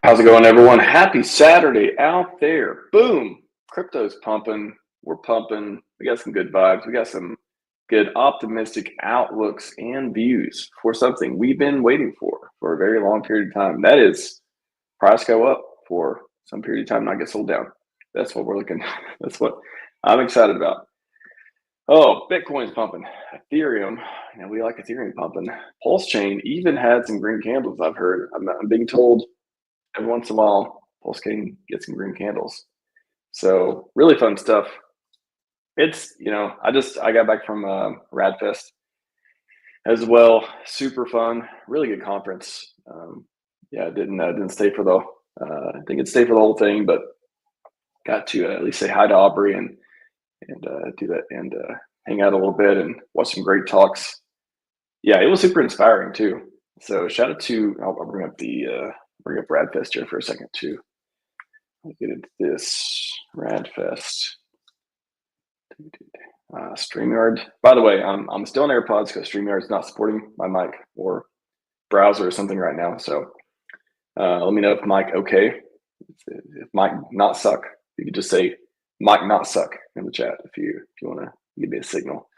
How's it going, everyone? Happy Saturday out there. Boom. Crypto's pumping. We're pumping. We got some good vibes. We got some good optimistic outlooks and views for something we've been waiting for a very long period of time. That is price go up for some period of time, not get sold down. That's what we're looking. That's what I'm excited about. Oh, Bitcoin's pumping. Ethereum, we like Ethereum pumping. PulseChain even had some green candles, I've heard. I'm being told every once in a while, PulseChain gets some green candles. So really fun stuff. It's, I got back from RAADfest as well. Super fun, really good conference. I didn't stay for the, I think I'd stay for the whole thing, but got to at least say hi to Aubrey and do that and hang out a little bit and watch some great talks. Yeah, it was super inspiring too. So shout out to, I'll bring up RAADfest here for a second too. Let's get into this RAADfest. StreamYard. By the way, I'm still on AirPods because StreamYard's not supporting my mic or browser or something right now. So let me know if mic okay. If mic not suck, you could just say mic not suck in the chat if you want to give me a signal.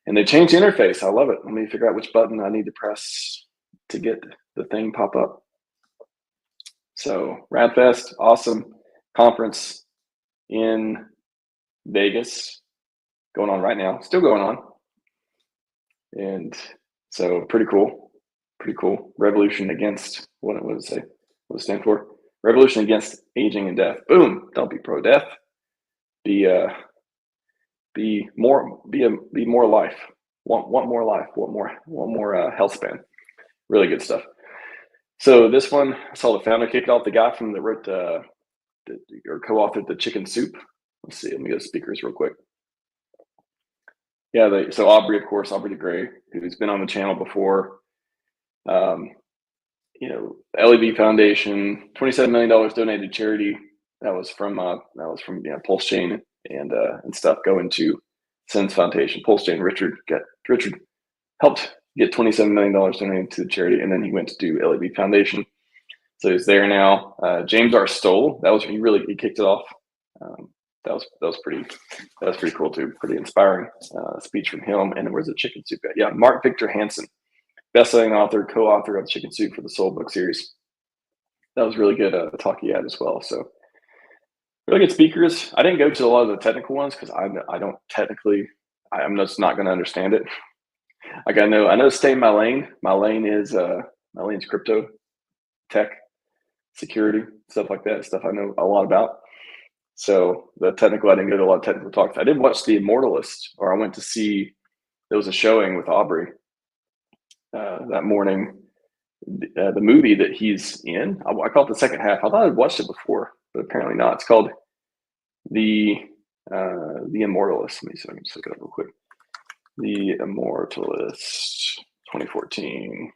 And they changed the interface. I love it. Let me figure out which button I need to press to get the thing pop up. So RAADfest, awesome conference in Vegas, going on right now, still going on. And so pretty cool. Revolution against, what does it say? What does it stand for? Revolution against aging and death. Boom. Don't be pro-death. Be more life. Want more life. Want more health span. Really good stuff. So this one, I saw the founder kick off, the guy from the wrote or co-authored the Chicken Soup. Let's see. Let me go to speakers real quick. Yeah, so Aubrey, of course, Aubrey DeGray, who's been on the channel before. The LEV Foundation, $27 million donated to charity. That was from PulseChain and stuff going to Sense Foundation. PulseChain, Richard helped get $27 million donated to the charity, and then he went to do LEV Foundation. So he's there now. James R. Stoll, he kicked it off. That was pretty cool too. Pretty inspiring speech from him. And where's the Chicken Soup at? Yeah, Mark Victor Hansen, best-selling author, co-author of Chicken Soup for the Soul book series. That was really good talk he had as well. So really good speakers. I didn't go to a lot of the technical ones because I'm just not going to understand it. Like I know stay in my lane. My lane is crypto, tech, security, stuff like that. Stuff I know a lot about. So the technical, I didn't go to a lot of technical talks. I did watch The Immortalist, or I went to see, there was a showing with Aubrey that morning. The movie that he's in, I call it the second half. I thought I'd watched it before, but apparently not. It's called The Immortalist. Let me see if I can just look it up real quick. The Immortalist 2014.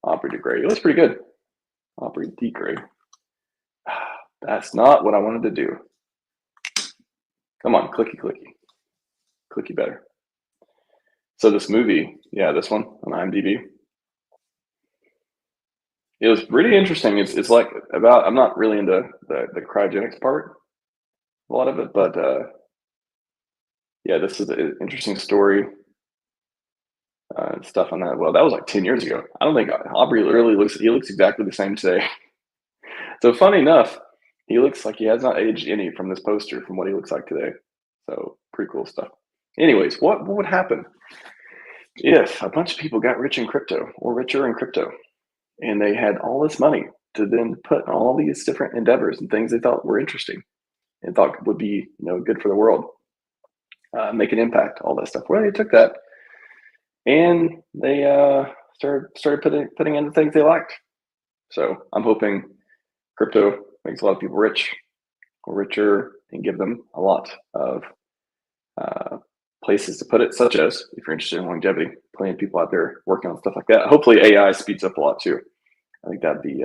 Aubrey DeGray. It was pretty good. Aubrey DeGray. That's not what I wanted to do. Come on, clicky. Clicky better. So this movie, this one on IMDb. It was pretty interesting. It's like I'm not really into the cryogenics part, a lot of it, but this is an interesting story. Stuff on that. Well, that was like 10 years ago. I don't think Aubrey literally looks exactly the same today. So funny enough, he looks like he has not aged any from this poster from what he looks like today. So pretty cool stuff. Anyways, what would happen if a bunch of people got rich in crypto or richer in crypto, and they had all this money to then put in all these different endeavors and things they thought were interesting and thought would be good for the world, make an impact, all that stuff. Well, they took that and they started putting in the things they liked. So I'm hoping crypto makes a lot of people rich or richer and give them a lot of places to put it, such as, if you're interested in longevity, plenty of people out there working on stuff like that. Hopefully AI speeds up a lot too. I think that'd be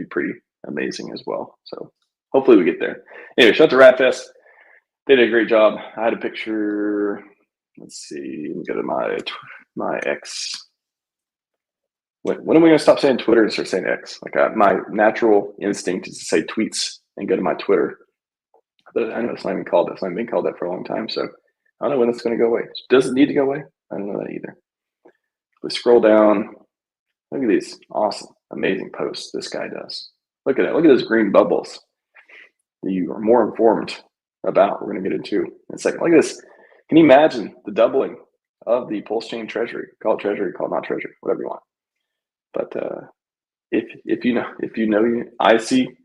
pretty amazing as well. So hopefully we get there. Anyway, shout out to RAADfest. They did a great job. I had a picture. Let's see. Let me go to my X. when are we going to stop saying Twitter and start saying X? Like my natural instinct is to say tweets and go to my Twitter. But I know it's not even called that. It's not been called that for a long time. So I don't know when it's going to go away. Does it need to go away? I don't know that either. We scroll down. Look at these awesome, amazing posts this guy does. Look at it. Look at those green bubbles. You are more informed about. We're going to get into in a second. Look at this. Can you imagine the doubling of the PulseChain treasury? Call it treasury, call it not treasury, whatever you want. But if you know IYCIMI,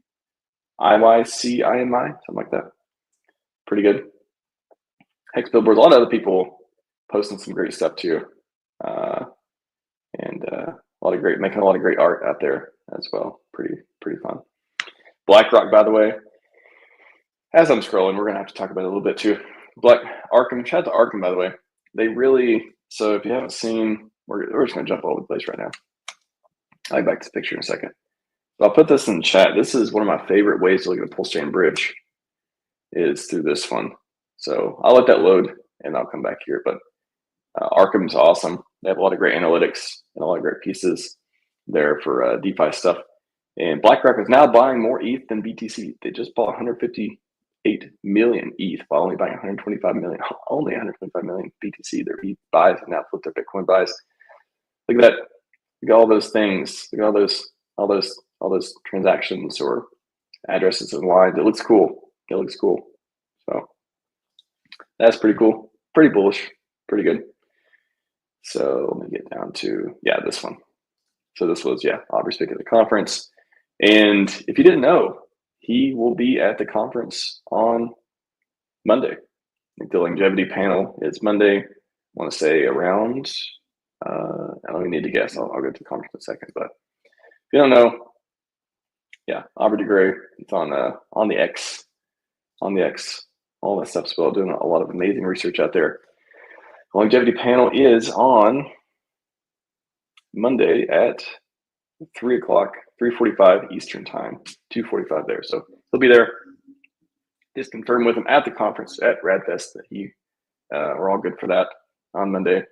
something like that. Pretty good. Hex billboards. A lot of other people posting some great stuff too, and making a lot of great art out there as well. Pretty fun. BlackRock, by the way. As I'm scrolling, we're gonna have to talk about it a little bit too. Arkham. Shout out to Arkham, by the way. They really. So if you haven't seen, we're just gonna jump all over the place right now. I'll get back to the picture in a second. But I'll put this in the chat. This is one of my favorite ways to look at a PulseChain bridge. Is through this one. So I'll let that load and I'll come back here. But Arkham's awesome. They have a lot of great analytics and a lot of great pieces there for DeFi stuff. And BlackRock is now buying more ETH than BTC. They just bought 158 million ETH while only buying 125 million. Only 125 million BTC. Their ETH buys and now flip their Bitcoin buys. Look at that. Look at all those things. Look at all those transactions or addresses and lines. It looks cool. It looks cool. So that's pretty cool. Pretty bullish. Pretty good. So let me get down to, this one. So this was, Aubrey speaking at the conference. And if you didn't know, he will be at the conference on Monday. I think the longevity panel is Monday. I want to say around, I don't even need to guess. I'll go to the conference in a second. But if you don't know, Aubrey DeGray, it's on the X. On the X, all that stuff's well, doing a lot of amazing research out there. The longevity panel is on Monday at 3 o'clock, 3:45 Eastern time, 2:45 there. So he'll be there. Just confirm with him at the conference at RAADfest that we're all good for that on Monday.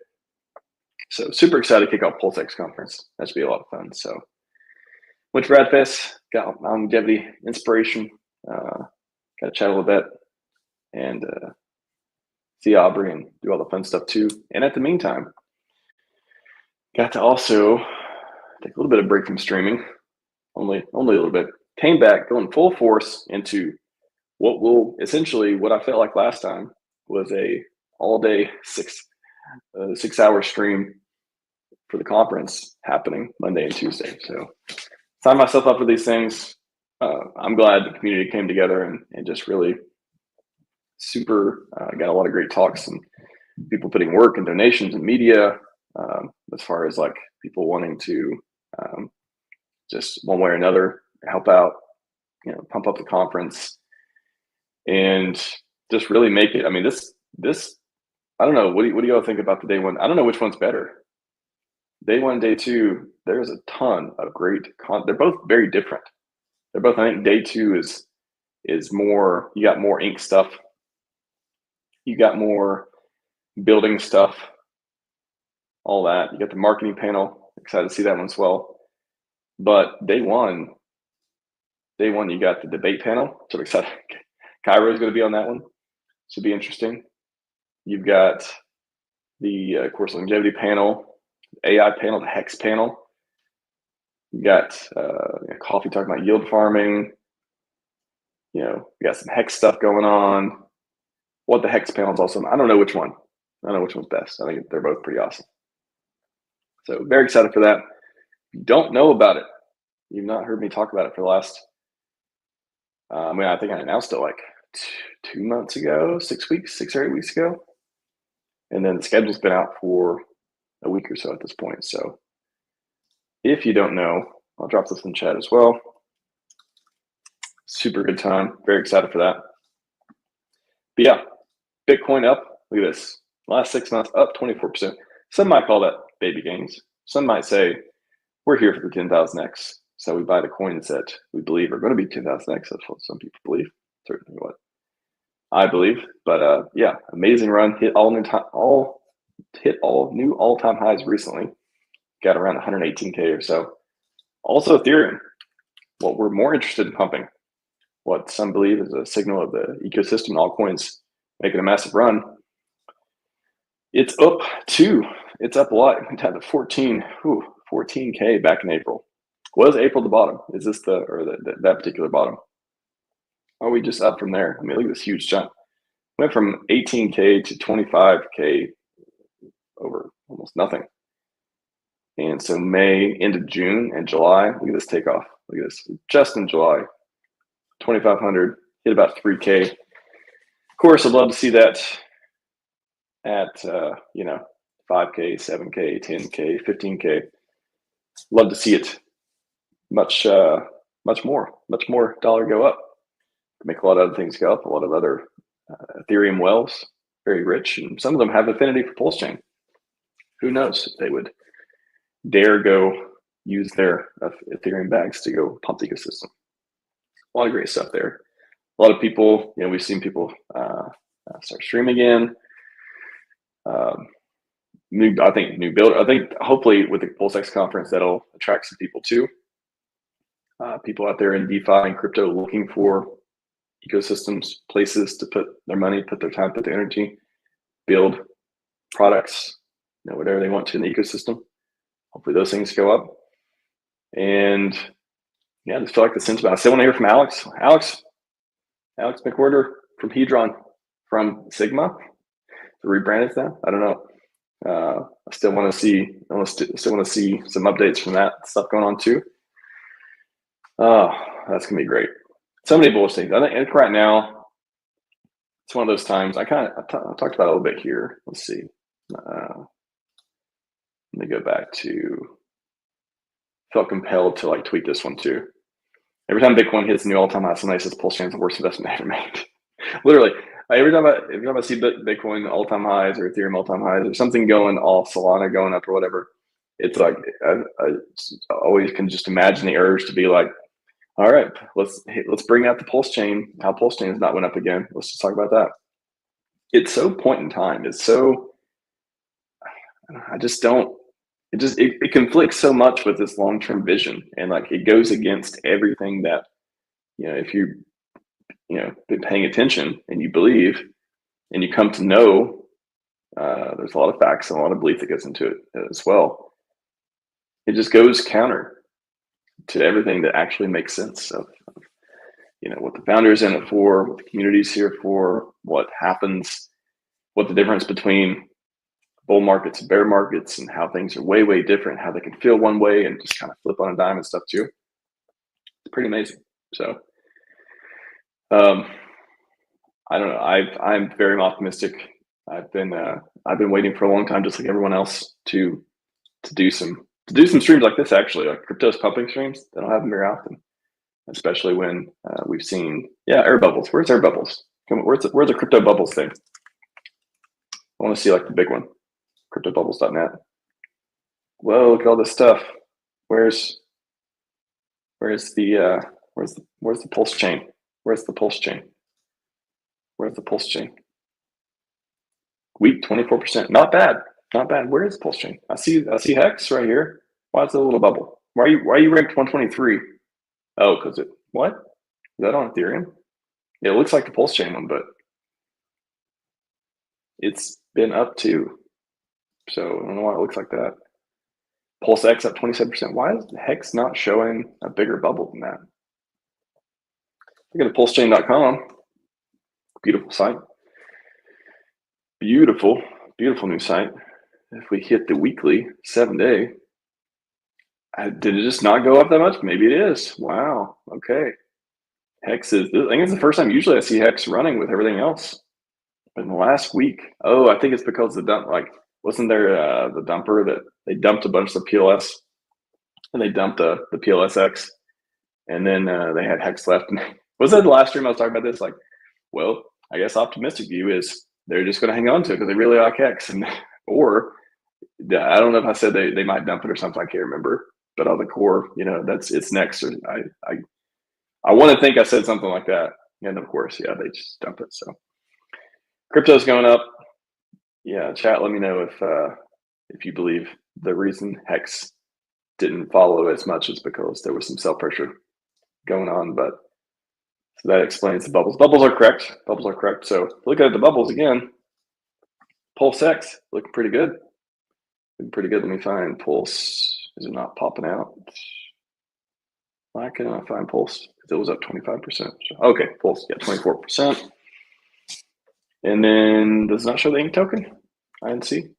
So super excited to kick off PulseX conference. That should be a lot of fun. So went to RAADfest, got longevity inspiration. Got to chat a little bit and see Aubrey and do all the fun stuff too. And at the meantime, got to also take a little bit of break from streaming, only a little bit. Came back going full force into what I felt like last time was a all day 6 hour stream for the conference happening Monday and Tuesday. So signed myself up for these things. I'm glad the community came together and just really got a lot of great talks and people putting work and donations and media as far as like people wanting to just one way or another help out, pump up the conference and just really make it. I mean, this I don't know. What do y'all think about the day one? I don't know which one's better. Day one, day two, there's a ton of great they're both very different. They're both, I think day two is more, you got more ink stuff. You got more building stuff, all that. You got the marketing panel. Excited to see that one as well. But day one, you got the debate panel. So excited. Cairo is going to be on that one. Should be interesting. You've got the, of course, longevity panel, AI panel, the Hex panel. You got Coffee talking about yield farming. You got some Hex stuff going on. What the Hex panel is also, I don't know which one. I don't know which one's best. I think they're both pretty awesome. So very excited for that. If you don't know about it, you've not heard me talk about it for the last, I think I announced it like 2 months ago, 6 or 8 weeks ago. And then the schedule's been out for a week or so at this point. So if you don't know, I'll drop this in chat as well. Super good time. Very excited for that. But yeah, Bitcoin up. Look at this. Last 6 months up 24%. Some might call that baby gains. Some might say we're here for the 10,000x. So we buy the coins that we believe are going to be 10,000x. That's what some people believe. Certainly what I believe. But yeah, amazing run. Hit all new all-time highs recently. got around 118K or so. Also Ethereum, what we're more interested in pumping, what some believe is a signal of the ecosystem, altcoins making a massive run. It's up a lot. It had 14K back in April. Was April the bottom? Is this that particular bottom? Are we just up from there? I mean, look at this huge jump. Went from 18K to 25K over almost nothing. And so May into June and July, look at this takeoff. Look at this, just in July, 2,500, hit about 3K. Of course, I'd love to see that at, 5K, 7K, 10K, 15K. Love to see it much more dollar go up. Make a lot of other things go up, a lot of other Ethereum wells, very rich, and some of them have affinity for PulseChain. Who knows if they would dare go use their Ethereum bags to go pump the ecosystem. A lot of great stuff there. A lot of people, we've seen people start streaming again. I think hopefully with the PulseX conference, that'll attract some people too. People out there in DeFi and crypto looking for ecosystems, places to put their money, put their time, put their energy, build products, whatever they want to in the ecosystem. Hopefully those things go up. And I just feel like the sentiment. I still want to hear from Alex McWhorter from Hedron, from Sigma. The rebranded that. I don't know. I still want to see some updates from that stuff going on too. Oh, that's gonna be great. So many bullish things. I think right now it's one of those times. I talked about it a little bit here. Let's see. Let me go back to. Felt compelled to tweet this one too. Every time Bitcoin hits a new all-time high, somebody says PulseChain is the worst investment ever made. Literally, every time I see Bitcoin all-time highs or Ethereum all-time highs or something going off, Solana going up or whatever, it's like I always can just imagine the urge to be like, all right, let's bring out the PulseChain. How PulseChain has not went up again. Let's just talk about that. It's so point in time. It's so I just don't. It conflicts so much with this long-term vision, and it goes against everything that if you been paying attention and you believe and you come to know, there's a lot of facts and a lot of belief that goes into it as well. It just goes counter to everything that actually makes sense of what the founders in it for, what the community's here for, what happens, what the difference between bull markets and bear markets, and how things are way, way different, how they can feel one way and just kind of flip on a dime and stuff too. It's pretty amazing. So I don't know. I'm very optimistic. I've been waiting for a long time, just like everyone else, to do some streams like this. Actually, like crypto's pumping streams. They don't have them very often, especially when we've seen air bubbles. Where's air bubbles? Where's the crypto bubbles thing? I want to see the big one. CryptoBubbles.net. Whoa, look at all this stuff. Where's the PulseChain? Where's the PulseChain? Where's the PulseChain? Weak 24%. Not bad. Not bad. Where is PulseChain? I see Hex right here. Why is it a little bubble? Why are you ranked 123? Oh, because what? Is that on Ethereum? Yeah, it looks like the PulseChain one, but it's been up too. So I don't know why it looks like that. PulseX up 27%. Why is Hex not showing a bigger bubble than that? Look at PulseChain.com. Beautiful site. Beautiful new site. If we hit the weekly 7-day, did it just not go up that much? Maybe it is. Wow. Okay. Hex I think it's the first time usually I see Hex running with everything else. But in the last week, I think it's because the dump, wasn't there the dumper that they dumped a bunch of PLS, and they dumped the PLSX, and then they had Hex left. Was that the last stream I was talking about this? Well, I guess optimistic view is they're just going to hang on to it because they really like Hex, or I don't know if I said they might dump it or something. I can't remember. But on the core, it's next. Or I want to think I said something like that, and of course, they just dump it. So crypto's going up. Yeah, chat. Let me know if you believe the reason Hex didn't follow as much is because there was some sell pressure going on, but so that explains the bubbles. Bubbles are correct. Bubbles are correct. So look at the bubbles again. PulseX looking pretty good. Looking pretty good. Let me find Pulse. Is it not popping out? Why can I find Pulse? Because it was up 25%. Okay, Pulse, yeah, 24%. And then does not show the ink token. INC.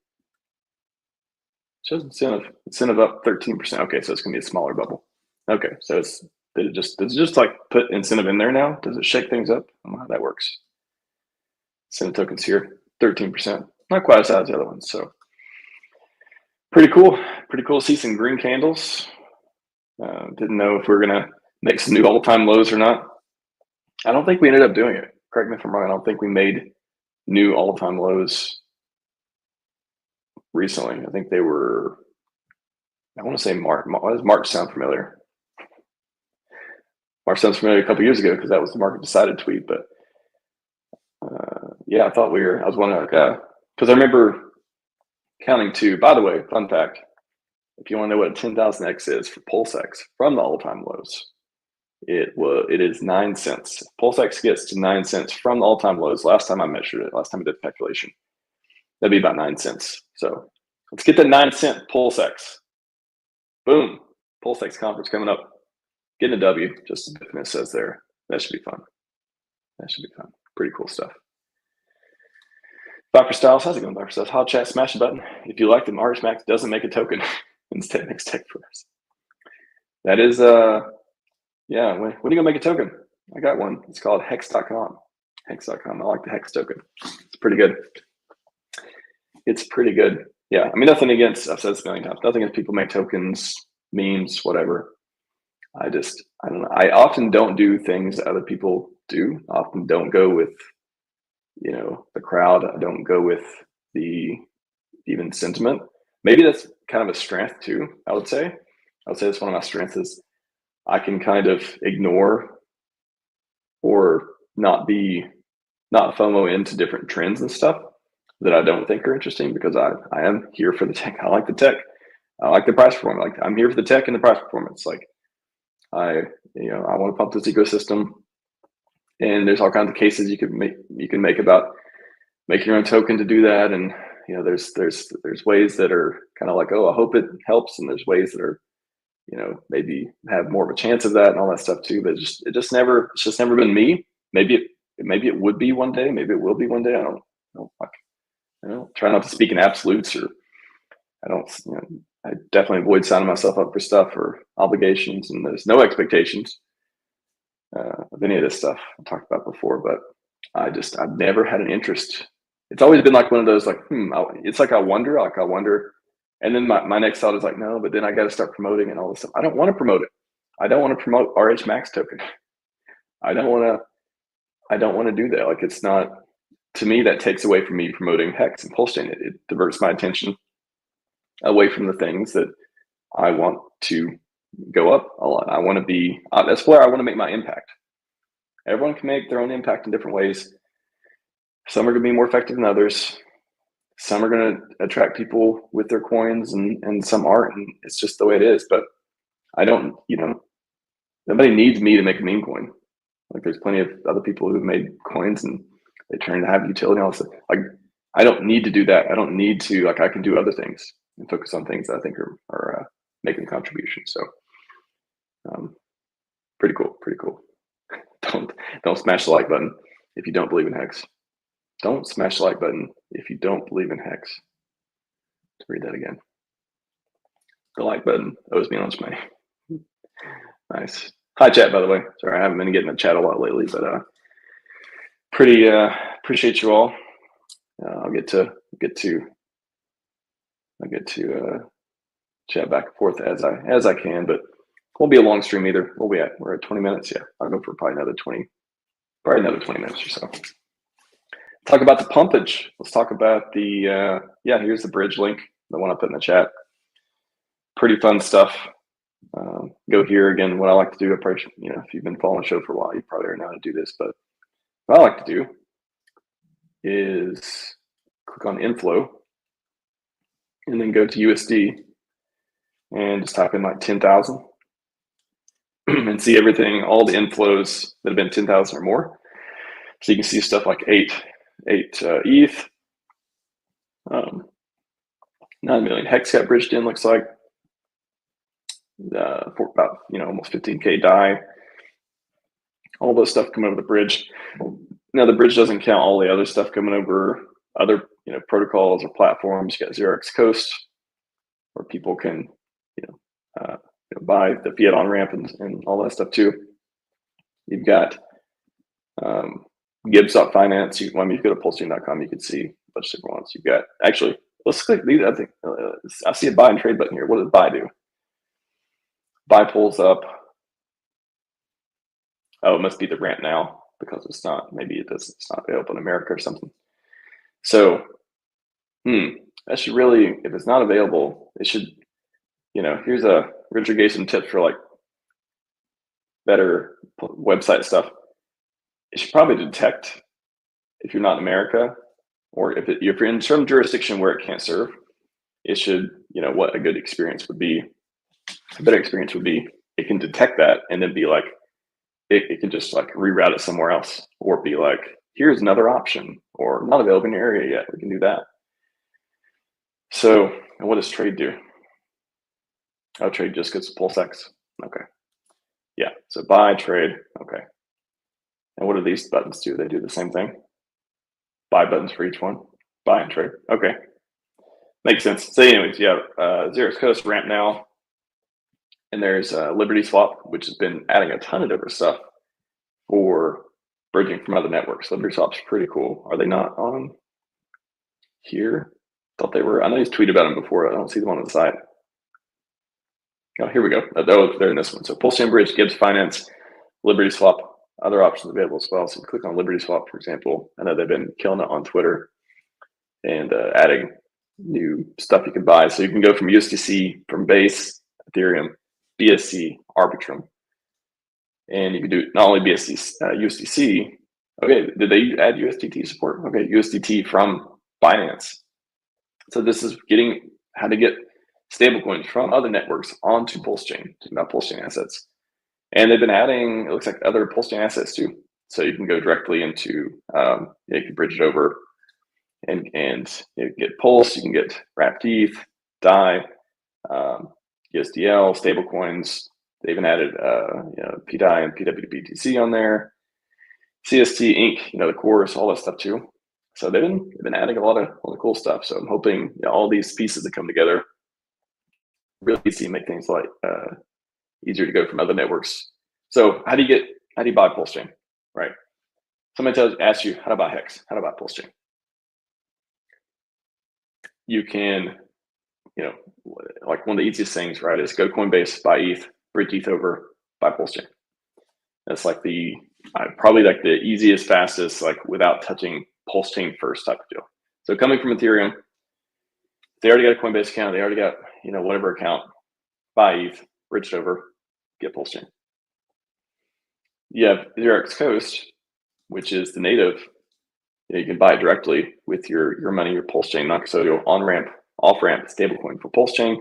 Shows incentive up 13%. Okay, so it's gonna be a smaller bubble. Okay, so does it just like put incentive in there now? Does it shake things up? I don't know how that works. Incentive tokens here, 13%. Not quite as high as the other ones. So pretty cool. Pretty cool to see some green candles. Didn't know if we were gonna make some new all-time lows or not. I don't think we ended up doing it. Correct me if I'm wrong. I don't think we made new all-time lows recently. I think they were, I want to say March. Why does March sound familiar? March sounds familiar a couple years ago because that was the market decided tweet. But yeah, I thought I was wondering, like, because I remember counting to, by the way, fun fact, if you want to know what a 10,000x is for PulseX from the all-time lows, it is 9 cents. PulseX gets to 9 cents from the all-time lows. Last time I measured it, last time I did calculation, that'd be about 9 cents. So let's get the 9-cent PulseX. Boom. PulseX conference coming up. Getting a W, just as Bitcoin says there. That should be fun. That should be fun. Pretty cool stuff. Viper Styles, how's it going, Viper Styles? Hot chat, smash the button. If you like them, RHMax doesn't make a token. Instead makes tech for us. That is, yeah, when are you gonna make a token? I got one. It's called hex.com. Hex.com. I like the Hex token. It's pretty good. It's pretty good. Yeah, I mean, nothing against, I've said this a million times, nothing against people make tokens, memes, whatever. I don't know. I often don't do things that other people do. I often don't go with, the crowd. I don't go with the even sentiment. Maybe that's kind of a strength too, I would say. That's one of my strengths is I can kind of ignore or not FOMO into different trends and stuff that I don't think are interesting because I am here for the tech. I like the tech. I like the price performance. Like I'm here for the tech and the price performance. Like I want to pump this ecosystem, and there's all kinds of cases you can make about making your own token to do that. And there's ways that are kind of like, oh, I hope it helps, and there's ways that are maybe have more of a chance of that and all that stuff too. But it's just never been me. Maybe it would be one day. Maybe it will be one day. I don't know. Try not to speak in absolutes, or I definitely avoid signing myself up for stuff or obligations, and there's no expectations of any of this stuff I talked about before. But I've never had an interest. It's always been like one of those like, it's like I wonder, and then my next thought is like, no, but then I got to start promoting and all this stuff. I don't want to promote it. I don't want to promote RHMax token. I don't want to do that. Like, it's not, to me, that takes away from me promoting Hex and PulseChain. It diverts my attention away from the things that I want to go up a lot. I want to be, that's where I want to make my impact. Everyone can make their own impact in different ways. Some are going to be more effective than others. Some are going to attract people with their coins and some aren't. And it's just the way it is. But I don't, nobody needs me to make a meme coin. Like, there's plenty of other people who've made coins and they turn to have utility and all this stuff. Like, I don't need to do that. I don't need to, like, I can do other things and focus on things that I think are making contributions. So pretty cool. Don't smash the like button if you don't believe in Hex. Don't smash the like button if you don't believe in Hex. Let's read that again. The like button owes me lunch money. Nice. Hi, chat, by the way. Sorry, I haven't been getting to chat a lot lately, but pretty appreciate you all. I'll get to chat back and forth as I can, but won't be a long stream either. We're at 20 minutes. Yeah, I'll go for probably another 20 minutes or so. Talk about the pumpage. Let's talk about the here's the bridge link, the one I put in the chat. Pretty fun stuff. Go here again. What I like to do, if you've been following the show for a while, you probably already know how to do this, but what I like to do is click on inflow and then go to USD and just type in like 10,000 and see everything, all the inflows that have been 10,000 or more. So you can see stuff like 8 ETH, 9 million hex got bridged in, looks like, for about, almost 15K DAI. All those stuff coming over the bridge. Now the bridge doesn't count all the other stuff coming over other, protocols or platforms. You got 0x Coast, where people can, buy the fiat on ramp and all that stuff too. You've got Gibbs.finance. You go to PulseChain.com, you can see a bunch of different ones. You've got, actually, let's click these. I think I see a buy and trade button here. What does buy do? Buy pulls up. Oh, it must be the ramp now because it's not. Maybe it's not available in America or something. So, that should really, if it's not available, it should. Here's Richard gave some tips for like better website stuff. It should probably detect if you're not in America, or if you're in some jurisdiction where it can't serve. It should, what a good experience would be. A better experience would be it can detect that and then be like, it can just like reroute it somewhere else, or be like, here's another option, or not available in your area yet. We can do that. So, and what does trade do? Oh, trade just gets PulseX. Okay. Yeah. So buy, trade. Okay. And what do these buttons do? They do the same thing. Buy buttons for each one. Buy and trade. Okay. Makes sense. So anyways, yeah, 0x Coast ramp now. And there's Liberty Swap, which has been adding a ton of different stuff for bridging from other networks. Liberty Swap's pretty cool. Are they not on here? Thought they were. I know he's tweeted about them before. I don't see them on the site. Oh, here we go. They're in this one. So PulseChain Bridge, Gibbs Finance, Liberty Swap, other options available as well. So you click on Liberty Swap, for example. I know they've been killing it on Twitter and adding new stuff you can buy. So you can go from USDC, from Base, Ethereum, BSC, Arbitrum. And you can do not only USDC. Okay, did they add USDT support? Okay, USDT from Binance. So this is getting how to get stablecoins from other networks onto PulseChain, not PulseChain assets. And they've been adding, it looks like, other PulseChain assets too. So you can go directly into, you can bridge it over and get Pulse, you can get wrapped ETH, DAI, USDL, stablecoins. They even added PDAI and PWBTC on there, CST, Inc., the cores, all that stuff too. So they've been adding a lot of cool stuff. So I'm hoping all these pieces that come together really easy to make things like easier to go from other networks. So how do you buy PulseChain, right? Somebody asks you how to buy Hex, how to buy PulseChain. You can, like one of the easiest things, right, is go to Coinbase, buy ETH, bridge ETH over, buy PulseChain. That's like probably like the easiest, fastest, like without touching PulseChain first type of deal. So coming from Ethereum, they already got a Coinbase account, they already got, whatever account, buy ETH, bridge it over, get PulseChain. You have 0x Coast, which is the native. You can buy it directly with your money, your PulseChain non-custodial on-ramp, off-ramp stablecoin for PulseChain.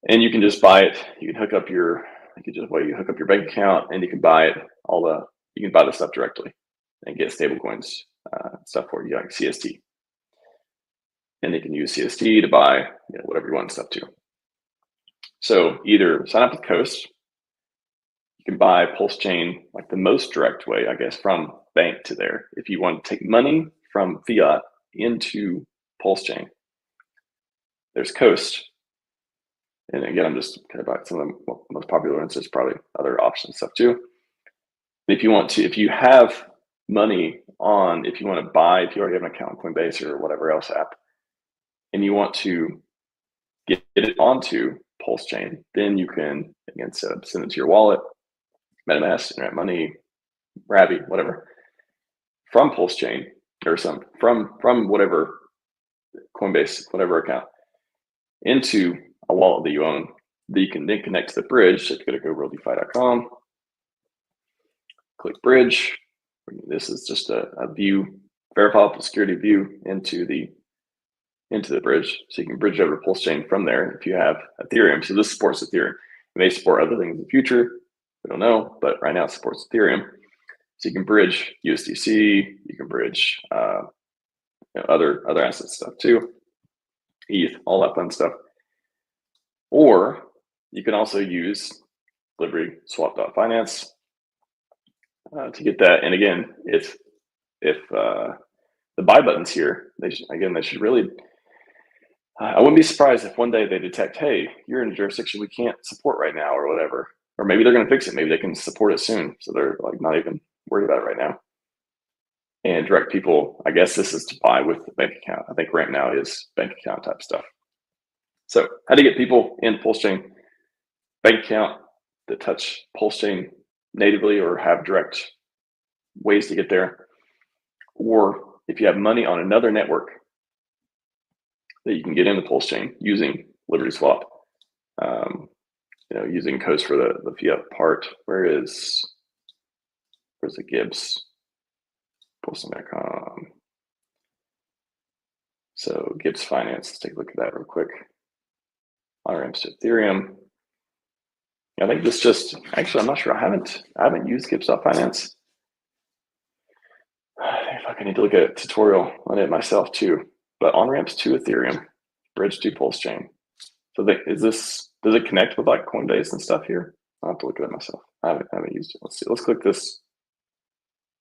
And you can just buy it. You can hook up you hook up your bank account and you can buy it, you can buy the stuff directly and get stablecoins stuff for you, like CST. And you can use CST to buy whatever you want stuff to. So either sign up with Coast, you can buy PulseChain like the most direct way, I guess, from bank to there. If you want to take money from fiat into PulseChain, there's Coast. And again, I'm just kind of about some of the most popular ones. There's probably other options stuff too. If you have money on, if you want to buy, if you already have an account on Coinbase or whatever else app, and you want to get it onto PulseChain, then you can, again, send it to your wallet, MetaMask, Internet Money, Rabby, whatever, from PulseChain or from whatever Coinbase, whatever account, into a wallet that you own that you can then connect to the bridge. So if you go to GoRealDeFi.com, click bridge. This is just a view, verifiable security view into the into the bridge, so you can bridge over to PulseChain from there if you have Ethereum. So this supports Ethereum. It may support other things in the future. We don't know, but right now it supports Ethereum. So you can bridge USDC, you can bridge other asset stuff too, ETH, all that fun stuff. Or you can also use Liberty Swap.finance to get that. And again, if the buy button's here, they should really. I wouldn't be surprised if one day they detect, hey, you're in a jurisdiction we can't support right now, or whatever. Or maybe they're going to fix it. Maybe they can support it soon, so they're like not even worried about it right now. And direct people, I guess this is to buy with the bank account. I think right now is bank account type stuff. So how to get people in PulseChain bank account that touch PulseChain natively or have direct ways to get there. Or if you have money on another network that you can get into PulseChain using Liberty Swap, using codes for the fiat part. Where's the Gibbs? PulseChain.com. So Gibbs Finance, let's take a look at that real quick. On ramps to Ethereum. I think this just, actually, I'm not sure. I haven't used Gibbs.finance. In fact, I need to look at a tutorial on it myself too. But on ramps to Ethereum, bridge to PulseChain. So does it connect with like Coinbase and stuff here? I'll have to look at it myself. I haven't used it. Let's see. Let's click this.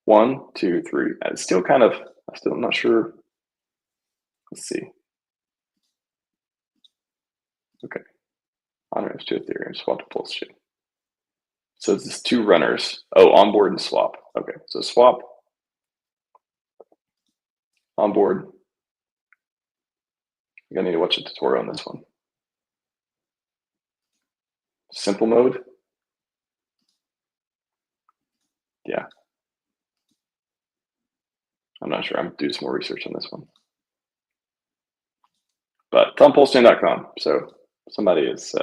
1, 2, 3. It's still kind of, I'm not sure. Let's see. Okay. On ramps to Ethereum, swap to PulseChain. So it's just 2 runners. Oh, onboard and swap. Okay. So swap, onboard. I need to watch a tutorial on this one. Simple mode. Yeah. I'm not sure. I'm gonna do some more research on this one. But it's on PulseChain.com. So somebody is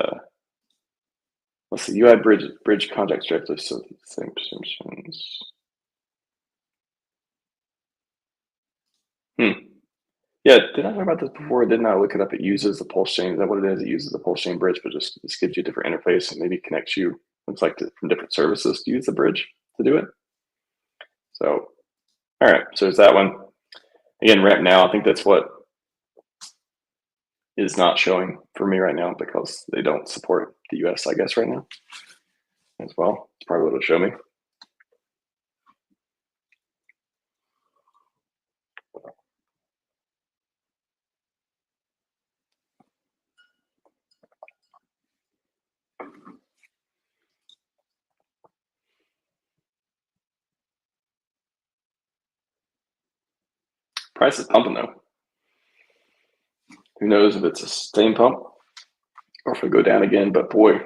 let's see, UI bridge context directly, so same assumptions. Yeah, did I talk about this before? Didn't I look it up? It uses the PulseChain. Is that what it is? It uses the PulseChain bridge, but just gives you a different interface and maybe connects you, looks like, from different services to use the bridge to do it. So, all right, so there's that one. Again, right now, I think that's what is not showing for me right now because they don't support the US, I guess, right now as well. It's probably what it'll show me. Price is pumping though. Who knows if it's a sustained pump or if it'll go down again, but boy,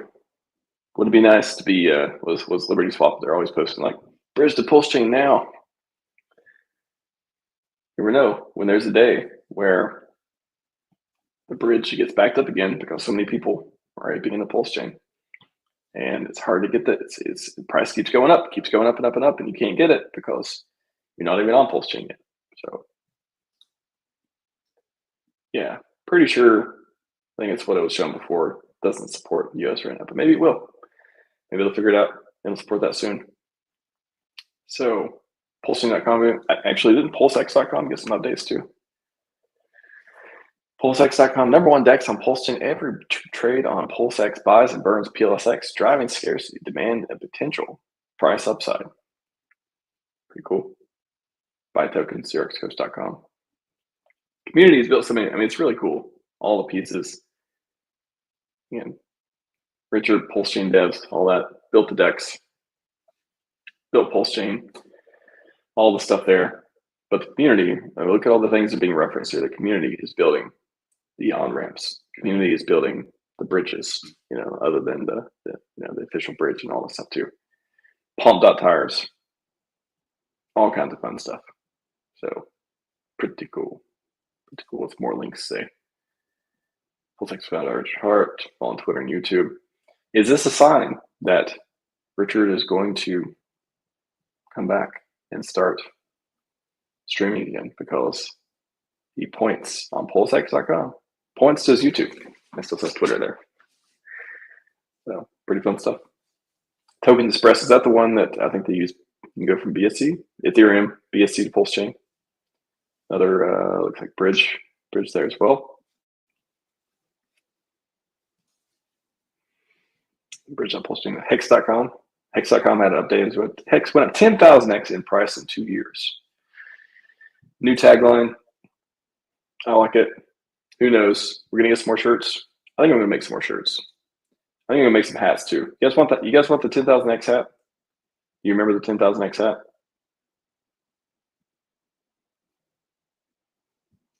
would it be nice to be, was Liberty Swap, they're always posting like, bridge to PulseChain now. You never know when there's a day where the bridge gets backed up again because so many people are already in the PulseChain. And it's hard to get that. The price keeps going up and up and up, and you can't get it because you're not even on PulseChain yet. So yeah, pretty sure. I think it's what it was shown before. It doesn't support US right now, but maybe it will. Maybe they'll figure it out. It'll support that soon. So PulseChain.com, actually didn't PulseX.com get some updates too? PulseX.com, #1 DEX on PulseChain. Every trade on PulseX buys and burns PLSX, driving scarcity, demand, and potential price upside. Pretty cool. Buy tokens, xcoast.com. Community has built so many. I mean, it's really cool. All the pieces. Again, Richard, PulseChain devs, all that. Built the DEX. Built PulseChain. All the stuff there. But the community, I mean, look at all the things that are being referenced here. The community is building the on-ramps. Community is building the bridges, other than the official bridge and all that stuff too. Pump.tires. All kinds of fun stuff. So pretty cool. Pretty cool. What's more links say? PulseX founder Hart, on Twitter and YouTube. Is this a sign that Richard is going to come back and start streaming again? Because He points on PulseX.com. Points to his YouTube. It still says Twitter there. So pretty fun stuff. Token Express, is that the one that I think they use? You can go from BSC, Ethereum, BSC to PulseChain. Another looks like bridge there as well. Bridge on PulseChain. Hex.com. Hex.com had an update. Hex went up 10,000x in price in 2 years. New tagline. I like it. Who knows? We're gonna get some more shirts. I think I'm gonna make some more shirts. I think I'm gonna make some hats too. You guys want that? You guys want the 10,000x hat? You remember the 10,000x hat?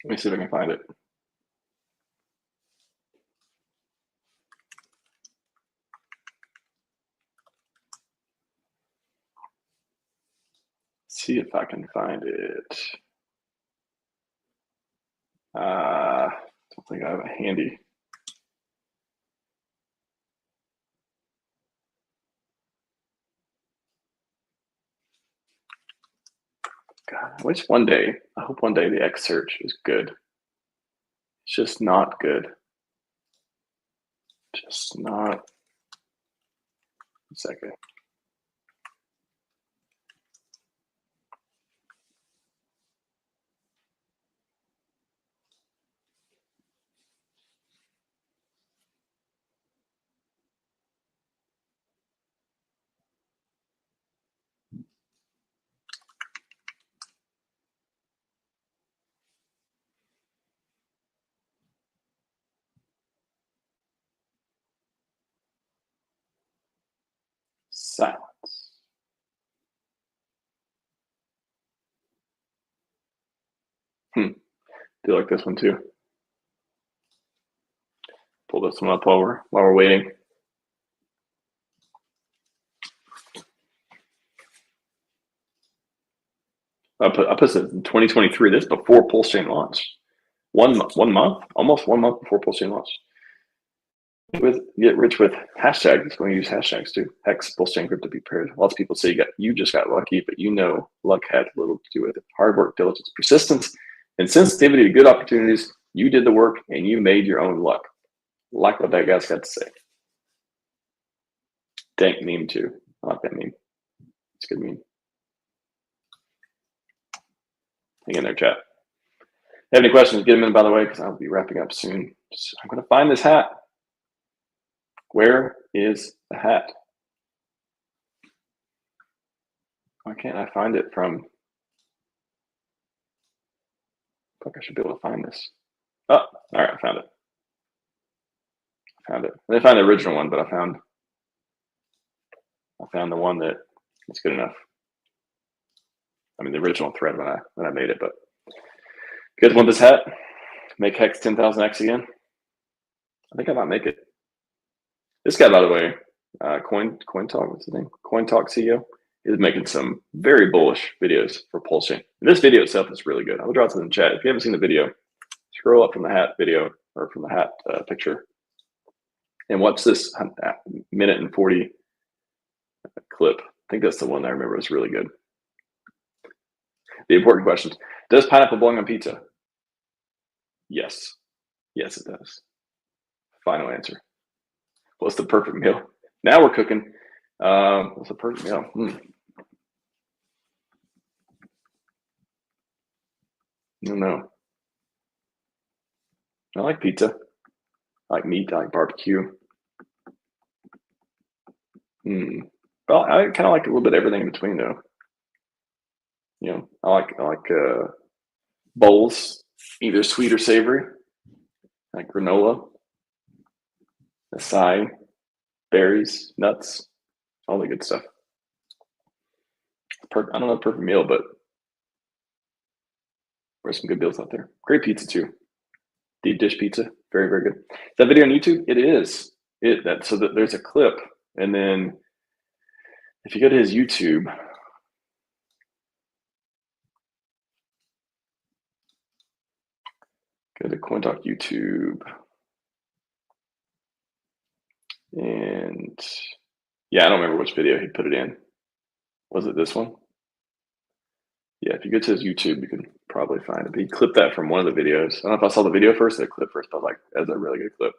Let me see if I can find it. See if I can find it. Don't think I have it handy. God, I wish one day, I hope one day the X search is good. It's just not good. Just not. A second. Silence. Do you like this one too? Pull this one up while we're waiting. I put this in 2023. This before PulseChain launched. One month, almost 1 month before PulseChain launched. Get rich with hashtags. It's going to use hashtags too. Hex, PulseChain, crypto be paired. Lots of people say you just got lucky, but luck had little to do with it. Hard work, diligence, persistence, and sensitivity to good opportunities. You did the work and you made your own luck. Like what that guy's got to say. Dank meme too. I like that meme. It's a good meme. Hang in there, chat. If you have any questions, get them in, by the way, because I'll be wrapping up soon. I'm going to find this hat. Where is the hat? Why can't I find it from? Fuck, I should be able to find this. Oh, all right, I found it. I didn't find the original one, but I found the one that is good enough. I mean, the original thread when I made it, but you guys want this hat? Make Hex 10,000x again? I think I might make it. This guy, by the way, Coin Talk, what's his name? Coin Talk CEO is making some very bullish videos for PulseChain. And this video itself is really good. I'll drop it in the chat. If you haven't seen the video, scroll up from the hat video or from the hat picture and watch this minute and 40 clip. I think that's the one I remember was really good. The important questions. Does pineapple belong on pizza? Yes. Yes, it does. Final answer. What's the perfect meal? Now we're cooking. What's the perfect meal? I don't know. I like pizza. I like meat. I like barbecue. Well, I kind of like a little bit of everything in between, though. I like bowls, either sweet or savory, like granola, acai, berries, nuts, all the good stuff. I don't know the perfect meal, but there's some good meals out there. Great pizza too. Deep dish pizza, very, very good. Is that video on YouTube? It is. So that there's a clip, and then if you go to his YouTube, go to CoinTalk YouTube, and yeah, I don't remember which video he put it in. Was it this one? Yeah, if you go to his YouTube, you can probably find it. He clipped that from one of the videos. I don't know if I saw the video first or the clip first, but I was like, that's a really good clip.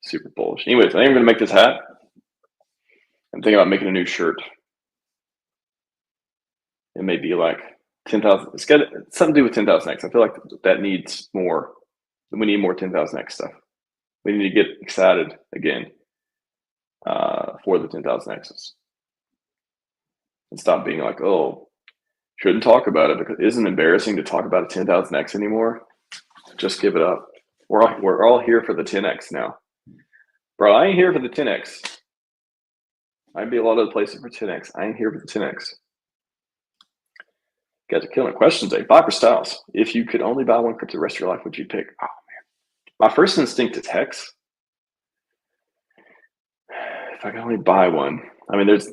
Super bullish. Anyways, I think I'm gonna make this hat. I'm thinking about making a new shirt. It may be like 10,000. It's got something to do with 10,000x. I feel like that needs more. We need more 10,000x stuff. We need to get excited again for the 10,000x's and stop being like, oh, shouldn't talk about it because it isn't embarrassing to talk about a 10,000x anymore. Just give it up. We're all here for the 10x now, bro. I ain't here for the 10x. I'd be a lot of the places for 10x. I ain't here for the 10x. You guys are killing questions. Viper Styles. If you could only buy one crypto the rest of your life, would you pick? Oh man, my first instinct is Hex. If I can only buy one, I mean, there's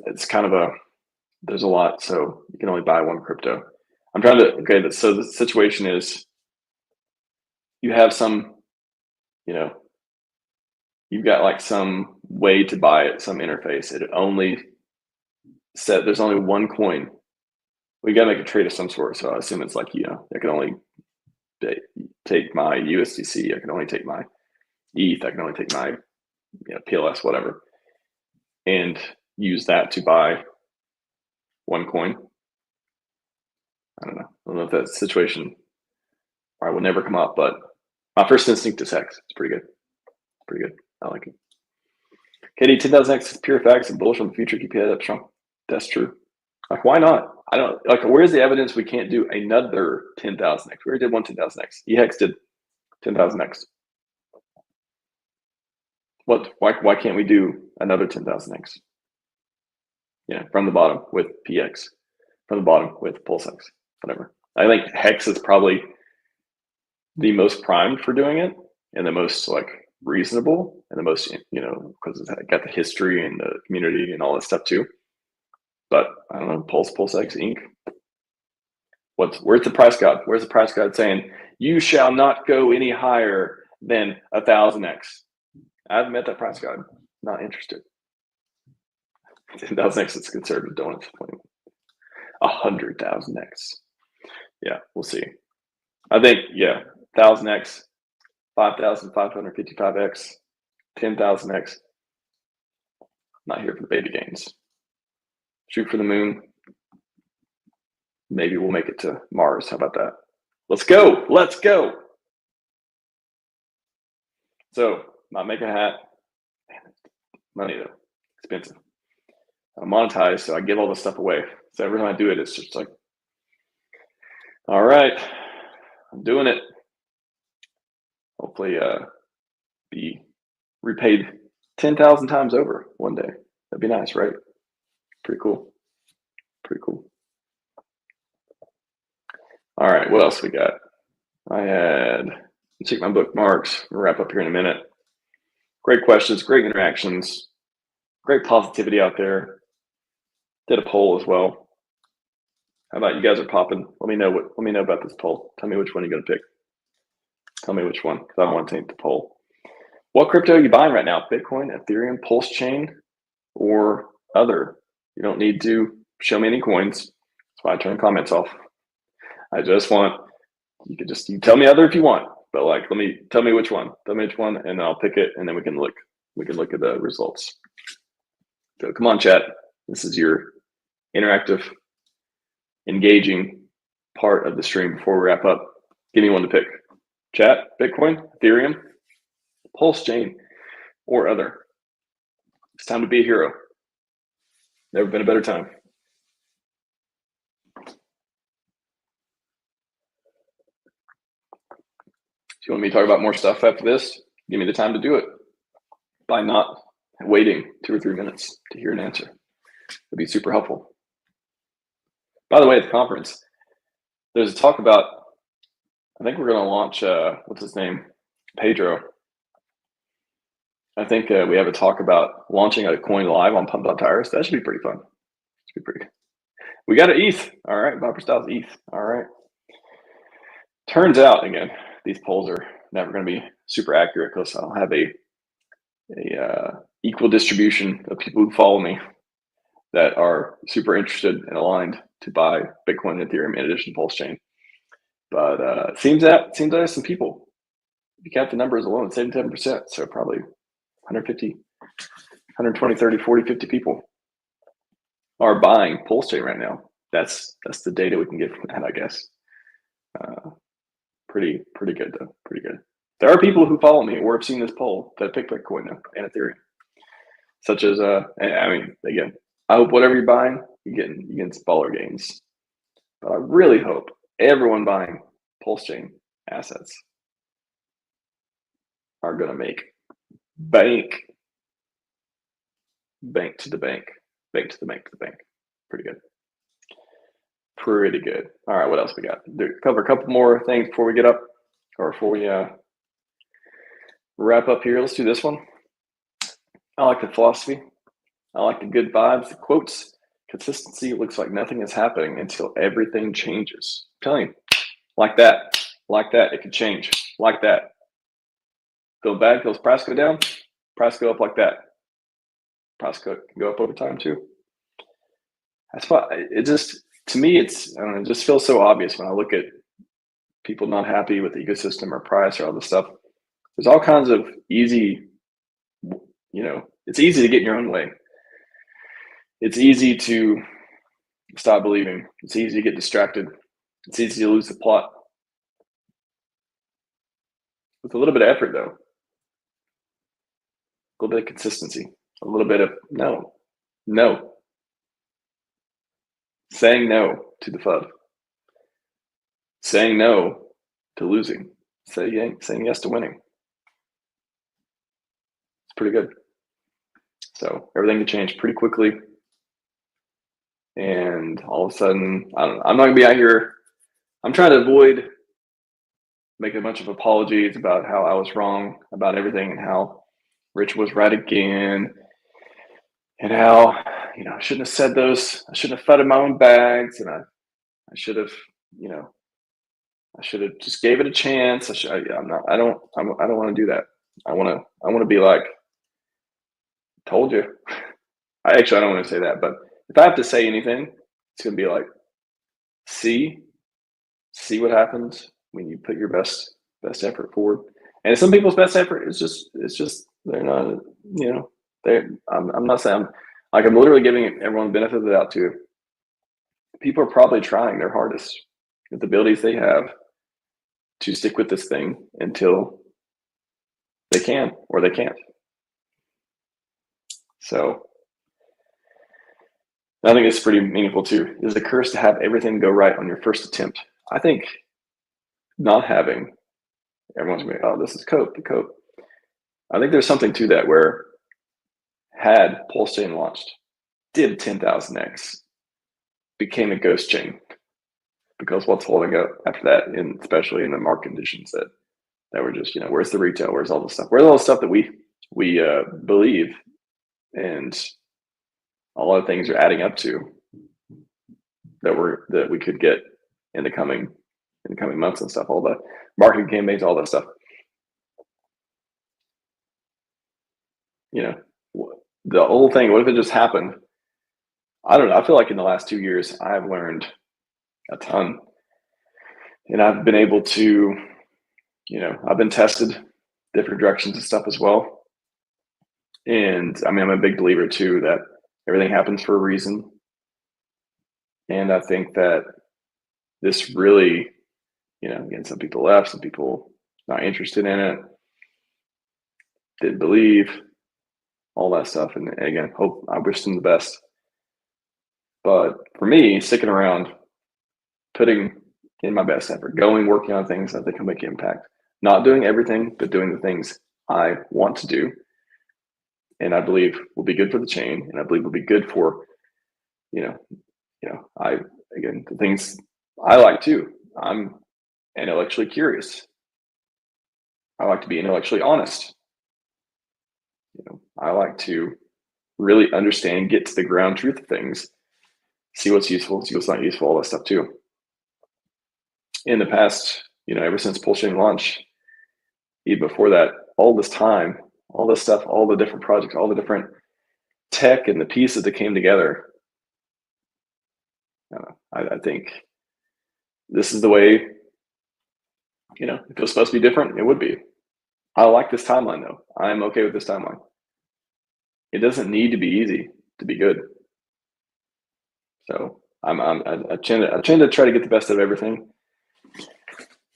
a lot, so you can only buy one crypto. I'm trying to, okay, so the situation is you have some, you've got like some way to buy it, some interface. It only said there's only one coin. We got to make a trade of some sort. So I assume it's like, I can only take my USDC. I can only take my ETH. I can only take my PLS, whatever, and use that to buy one coin. I don't know if that situation probably will never come up, but my first instinct is Hex. It's pretty good. I like it. KD, 10,000x is pure facts and bullish on the future. Keep your head up strong. That's true. Like, why not? I don't like. Where's the evidence we can't do another 10,000x? We already did one 10,000x. EHEX did 10,000x. What? Why can't we do another 10,000x? Yeah, from the bottom with PX, from the bottom with PulseX, whatever. I think Hex is probably the most primed for doing it and the most like reasonable and the most, because it's got the history and the community and all that stuff too. But I don't know, PulseX Inc. Where's the price guide? Where's the price guide saying you shall not go any higher than 1,000x? I haven't met that price guide. Not interested. 10,000x is conservative donuts. 100,000x. Yeah, we'll see. I think 1,000x, 5,555x, 10,000x. Not here for the baby gains. Shoot for the moon. Maybe we'll make it to Mars. How about that? Let's go. Let's go. So, not make a hat. Money though, expensive. I monetize, so I give all this stuff away. So every time I do it, it's just like, all right, I'm doing it. Hopefully, be repaid 10,000 times over one day. That'd be nice, right? Pretty cool. All right, what else we got? Check my bookmarks. We'll wrap up here in a minute. Great questions, great interactions, great positivity out there. Did a poll as well. How about you guys are popping? Let me know about this poll. Tell me which one you're gonna pick. Tell me which one, because I want to take the poll. What crypto are you buying right now? Bitcoin, Ethereum, PulseChain, or other? You don't need to show me any coins. That's why I turn comments off. I just want, you tell me other if you want, but like, tell me which one, and I'll pick it, and then we can look at the results. So come on, chat. This is your interactive, engaging part of the stream before we wrap up. Give me one to pick. Chat, Bitcoin, Ethereum, PulseChain, or other. It's time to be a hero. Never been a better time. If you want me to talk about more stuff after this, give me the time to do it by not waiting 2 or 3 minutes to hear an answer. It'd be super helpful. By the way, at the conference, there's a talk about, I think we're going to launch, what's his name? Pedro. I think we have a talk about launching a coin live on Pump Out Tires. That should be pretty fun. Should be pretty good. We got an ETH. All right, Viper Styles ETH. All right. Turns out, again, these polls are never going to be super accurate because I'll have a equal distribution of people who follow me. that are super interested and aligned to buy Bitcoin and Ethereum in addition to PulseChain. But it seems that there's some people. If you count the numbers alone, it's 7%. So probably 150, 120, 30, 40, 50 people are buying PulseChain right now. That's the data we can get from that, I guess. Pretty good though. Pretty good. There are people who follow me or have seen this poll that pick Bitcoin and Ethereum, such as I mean, again, I hope whatever you're buying, you're getting baller gains. But I really hope everyone buying PulseChain assets are going to make bank to the bank. Pretty good. Pretty good. All right, what else we got? Cover a couple more things before we get up, or before we wrap up here. Let's do this one. I like the philosophy. I like the good vibes, the quotes. Consistency looks like nothing is happening until everything changes. I'm telling you, like that. It could change. Like that. Feel bad, feels price go down, price go up like that. Price can go up over time too. That's why it just, to me, it's, I don't know, it just feels so obvious when I look at people not happy with the ecosystem or price or all this stuff. There's all kinds of easy, it's easy to get in your own way. It's easy to stop believing. It's easy to get distracted. It's easy to lose the plot. With a little bit of effort, though, a little bit of consistency, a little bit of no. Saying no to the FUD. Saying no to losing. Saying yes to winning. It's pretty good. So everything can change pretty quickly. And all of a sudden, I don't know, I'm not gonna be out here. I'm trying to avoid making a bunch of apologies about how I was wrong about everything and how Rich was right again. And how, I shouldn't have said those. I shouldn't have fed in my own bags, and I should have, I should have just gave it a chance. I don't want to do that. I want to be like, told you. I don't want to say that, but if I have to say anything, it's gonna be like, see what happens when you put your best effort forward. And some people's best effort is just they're not, I'm not saying, I'm literally giving everyone the benefit of the doubt too. People are probably trying their hardest with the abilities they have to stick with this thing until they can or they can't. So I think it's pretty meaningful too. Is it a curse to have everything go right on your first attempt? I think not having, everyone's gonna be, oh, this is the cope. I think there's something to that where had PulseChain launched, did 10,000x, became a ghost chain, because what's holding up after that, and especially in the market conditions that were just, where's the retail, where's all the stuff, where's all the stuff that we believe, and a lot of things are adding up to that we could get in the coming months and stuff, all the marketing campaigns, all that stuff. The whole thing, what if it just happened? I don't know. I feel like in the last 2 years, I've learned a ton, and I've been able to, I've been tested different directions and stuff as well. And I mean, I'm a big believer too that everything happens for a reason. And I think that this really, again, some people left, some people not interested in it, didn't believe, all that stuff. And again, I wish them the best. But for me, sticking around, putting in my best effort, working on things that they can make impact, not doing everything, but doing the things I want to do, and I believe will be good for the chain, and I believe will be good for, the things I like too. I'm intellectually curious. I like to be intellectually honest. I like to really understand, get to the ground truth of things, see what's useful, see what's not useful, all that stuff too. In the past, ever since PulseChain launch, even before that, all this time, all this stuff, all the different projects, all the different tech and the pieces that came together, I think this is the way, you know, if it was supposed to be different, it would be. I like this timeline though. I'm okay with this timeline. It doesn't need to be easy to be good. So I tend to try to get the best of everything,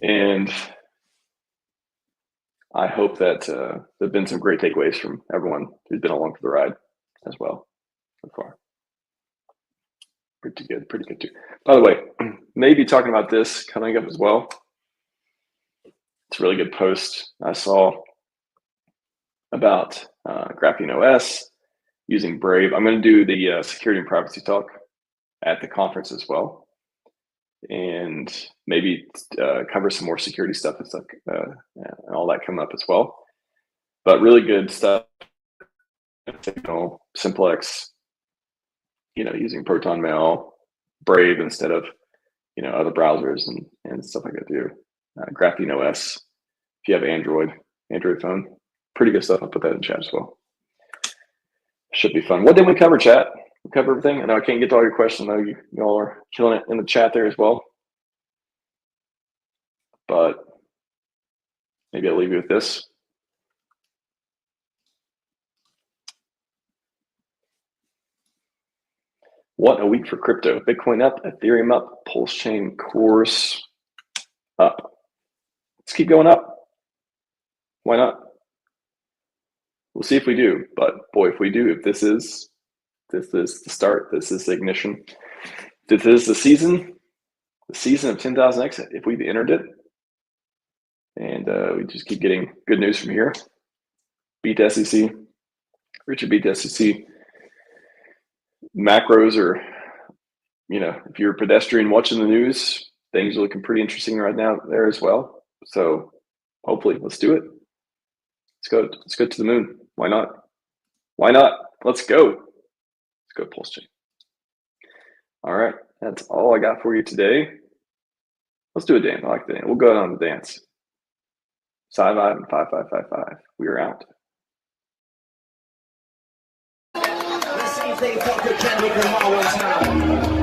and I hope that there've been some great takeaways from everyone who's been along for the ride as well so far. Pretty good too. By the way, maybe talking about this coming up as well. It's a really good post I saw about Graphene OS using Brave. I'm going to do the security and privacy talk at the conference as well, and maybe cover some more security stuff and stuff and all that coming up as well. But really good stuff. Signal, Simplex, you know, using Proton Mail, Brave instead of, you know, other browsers and stuff like that too. Graphene OS, if you have Android phone, pretty good stuff. I'll put that in chat as well. Should be fun. What did we cover, chat? We covered everything. I know I can't get to all your questions. I know you all are killing it in the chat there as well. But maybe I'll leave you with this. What a week for crypto. Bitcoin up, Ethereum up, PulseChain course up. Let's keep going up. Why not? We'll see if we do, but boy, if we do, if this is the start, this is the ignition, this is the season of 10,000x, if we've entered it, and we just keep getting good news from here. Beat the SEC. Richard beat the SEC. Macros are, you know, if you're a pedestrian watching the news, things are looking pretty interesting right now there as well. So hopefully, let's do it. Let's go to the moon. Why not? Why not? Let's go. Let's go PulseChain. All right, that's all I got for you today. Let's do a dance. I like the dance. We'll go on the dance. Scivive and 5555. We are out. Let's see if they fuck with Kendrick Lamar one time.